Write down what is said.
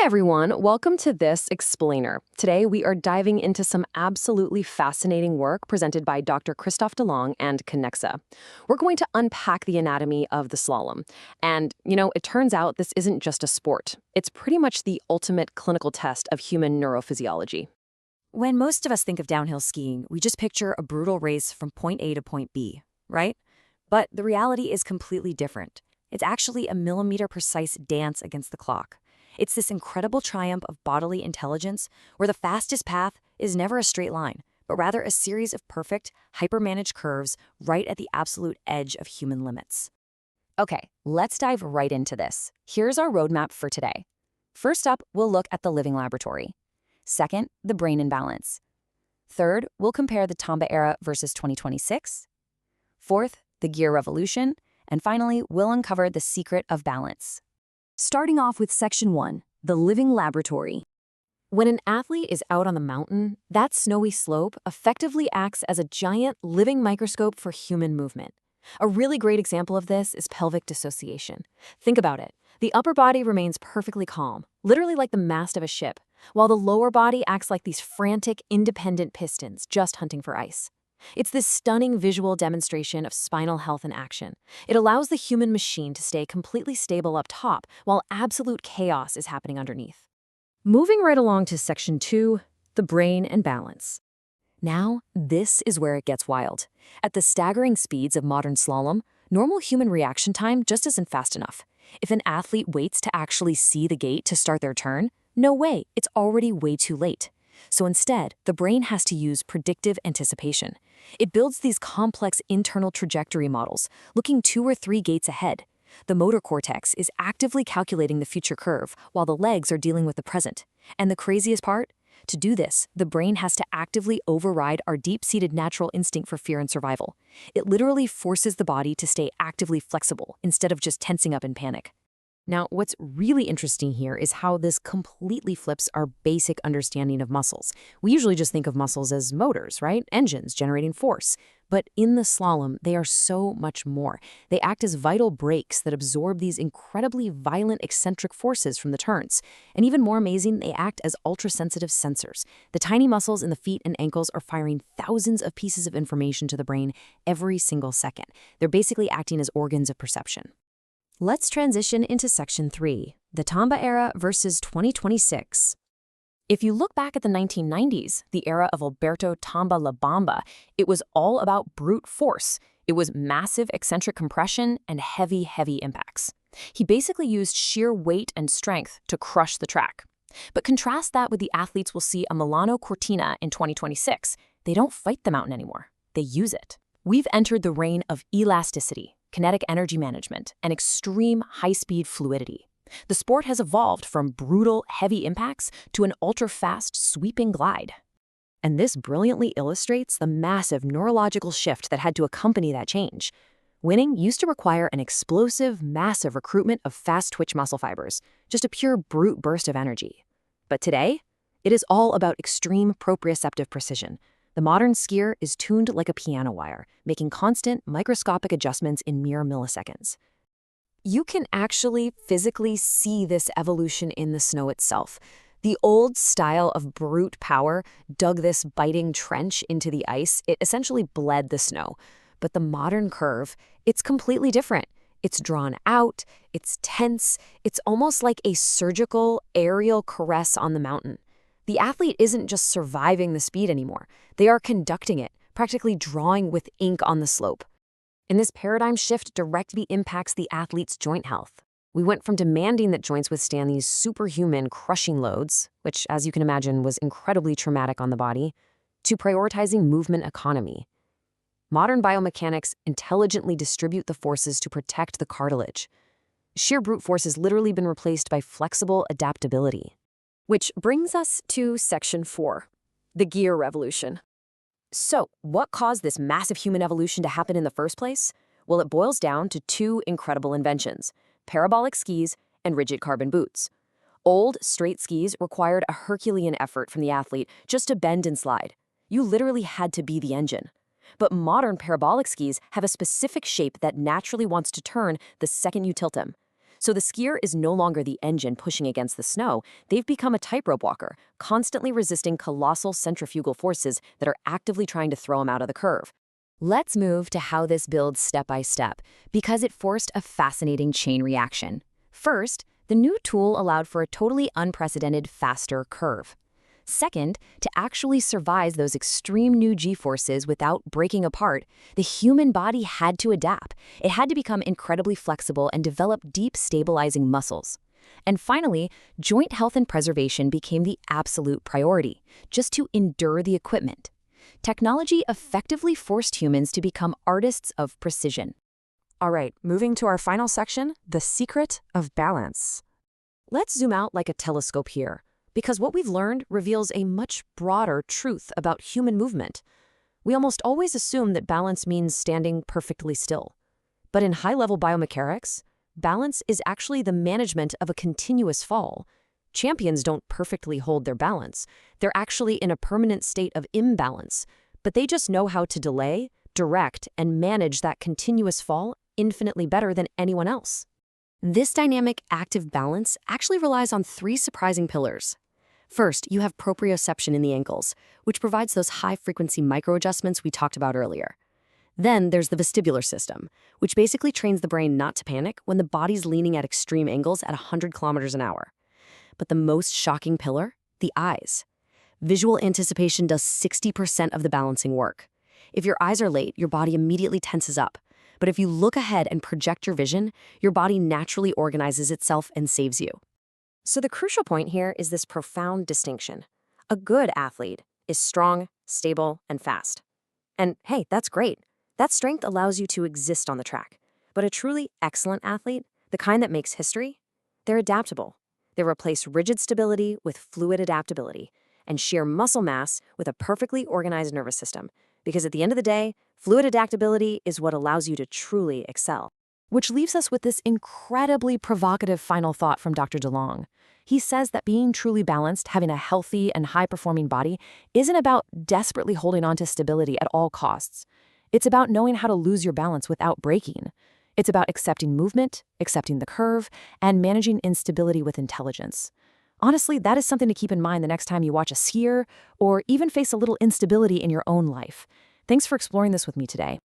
everyone, welcome to this Explainer. Today we are diving into some absolutely fascinating work presented by Dr. Christophe Delong and Kinexa. We're going to unpack the anatomy of the slalom. And, it turns out this isn't just a sport. It's pretty much the ultimate clinical test of human neurophysiology. When most of us think of downhill skiing, we just picture a brutal race from point A to point B, right? But the reality is completely different. It's actually a millimeter-precise dance against the clock. It's this incredible triumph of bodily intelligence where the fastest path is never a straight line, but rather a series of perfect, hyper-managed curves right at the absolute edge of human limits. Okay, let's dive right into this. Here's our roadmap for today. First up, we'll look at the living laboratory. Second, the brain in balance. Third, we'll compare the Tomba era versus 2026. Fourth, the gear revolution. And finally, we'll uncover the secret of balance. Starting off with Section 1, the living laboratory. When an athlete is out on the mountain, that snowy slope effectively acts as a giant living microscope for human movement. A really great example of this is pelvic dissociation. Think about it. The upper body remains perfectly calm, literally like the mast of a ship, while the lower body acts like these frantic, independent pistons just hunting for ice. It's this stunning visual demonstration of spinal health in action. It allows the human machine to stay completely stable up top while absolute chaos is happening underneath. Moving right along to Section 2, the brain and balance. Now, this is where it gets wild. At the staggering speeds of modern slalom, normal human reaction time just isn't fast enough. If an athlete waits to actually see the gate to start their turn, no way, it's already way too late. So instead, the brain has to use predictive anticipation. It builds these complex internal trajectory models, looking 2 or 3 gates ahead. The motor cortex is actively calculating the future curve, while the legs are dealing with the present. And the craziest part? To do this, the brain has to actively override our deep-seated natural instinct for fear and survival. It literally forces the body to stay actively flexible instead of just tensing up in panic. Now, what's really interesting here is how this completely flips our basic understanding of muscles. We usually just think of muscles as motors, right? Engines generating force. But in the slalom, they are so much more. They act as vital brakes that absorb these incredibly violent eccentric forces from the turns. And even more amazing, they act as ultra-sensitive sensors. The tiny muscles in the feet and ankles are firing thousands of pieces of information to the brain every single second. They're basically acting as organs of perception. Let's transition into Section 3, the Tomba era versus 2026. If you look back at the 1990s, the era of Alberto Tomba La Bamba, it was all about brute force. It was massive eccentric compression and heavy, heavy impacts. He basically used sheer weight and strength to crush the track. But contrast that with the athletes we'll see a Milano Cortina in 2026. They don't fight the mountain anymore. They use it. We've entered the reign of elasticity, kinetic energy management, and extreme high-speed fluidity. The sport has evolved from brutal, heavy impacts to an ultra-fast, sweeping glide. And this brilliantly illustrates the massive neurological shift that had to accompany that change. Winning used to require an explosive, massive recruitment of fast-twitch muscle fibers, just a pure brute burst of energy. But today, it is all about extreme proprioceptive precision. The modern skier is tuned like a piano wire, making constant, microscopic adjustments in mere milliseconds. You can actually physically see this evolution in the snow itself. The old style of brute power dug this biting trench into the ice. It essentially bled the snow. But the modern curve, it's completely different. It's drawn out, it's tense, it's almost like a surgical aerial caress on the mountain. The athlete isn't just surviving the speed anymore. They are conducting it, practically drawing with ink on the slope. And this paradigm shift directly impacts the athlete's joint health. We went from demanding that joints withstand these superhuman crushing loads, which, as you can imagine, was incredibly traumatic on the body, to prioritizing movement economy. Modern biomechanics intelligently distribute the forces to protect the cartilage. Sheer brute force has literally been replaced by flexible adaptability. Which brings us to Section 4, the gear revolution. So, what caused this massive human evolution to happen in the first place? Well, it boils down to 2 incredible inventions: parabolic skis and rigid carbon boots. Old, straight skis required a Herculean effort from the athlete just to bend and slide. You literally had to be the engine. But modern parabolic skis have a specific shape that naturally wants to turn the second you tilt them. So the skier is no longer the engine pushing against the snow. They've become a tightrope walker, constantly resisting colossal centrifugal forces that are actively trying to throw them out of the curve. Let's move to how this builds step by step, because it forced a fascinating chain reaction. First, the new tool allowed for a totally unprecedented faster curve. Second, to actually survive those extreme new G-forces without breaking apart, the human body had to adapt. It had to become incredibly flexible and develop deep stabilizing muscles. And finally, joint health and preservation became the absolute priority, just to endure the equipment. Technology effectively forced humans to become artists of precision. All right, moving to our final section, the secret of balance. Let's zoom out like a telescope here, because what we've learned reveals a much broader truth about human movement. We almost always assume that balance means standing perfectly still. But in high-level biomechanics, balance is actually the management of a continuous fall. Champions don't perfectly hold their balance. They're actually in a permanent state of imbalance, but they just know how to delay, direct, and manage that continuous fall infinitely better than anyone else. This dynamic active balance actually relies on three surprising pillars. First, you have proprioception in the ankles, which provides those high-frequency micro-adjustments we talked about earlier. Then there's the vestibular system, which basically trains the brain not to panic when the body's leaning at extreme angles at 100 kilometers an hour. But the most shocking pillar? The eyes. Visual anticipation does 60% of the balancing work. If your eyes are late, your body immediately tenses up. But if you look ahead and project your vision, your body naturally organizes itself and saves you. So the crucial point here is this profound distinction. A good athlete is strong, stable, and fast. And hey, that's great. That strength allows you to exist on the track. But a truly excellent athlete, the kind that makes history, they're adaptable. They replace rigid stability with fluid adaptability and sheer muscle mass with a perfectly organized nervous system. Because at the end of the day, fluid adaptability is what allows you to truly excel. Which leaves us with this incredibly provocative final thought from Dr. Delong. He says that being truly balanced, having a healthy and high-performing body, isn't about desperately holding on to stability at all costs. It's about knowing how to lose your balance without breaking. It's about accepting movement, accepting the curve, and managing instability with intelligence. Honestly, that is something to keep in mind the next time you watch a skier or even face a little instability in your own life. Thanks for exploring this with me today.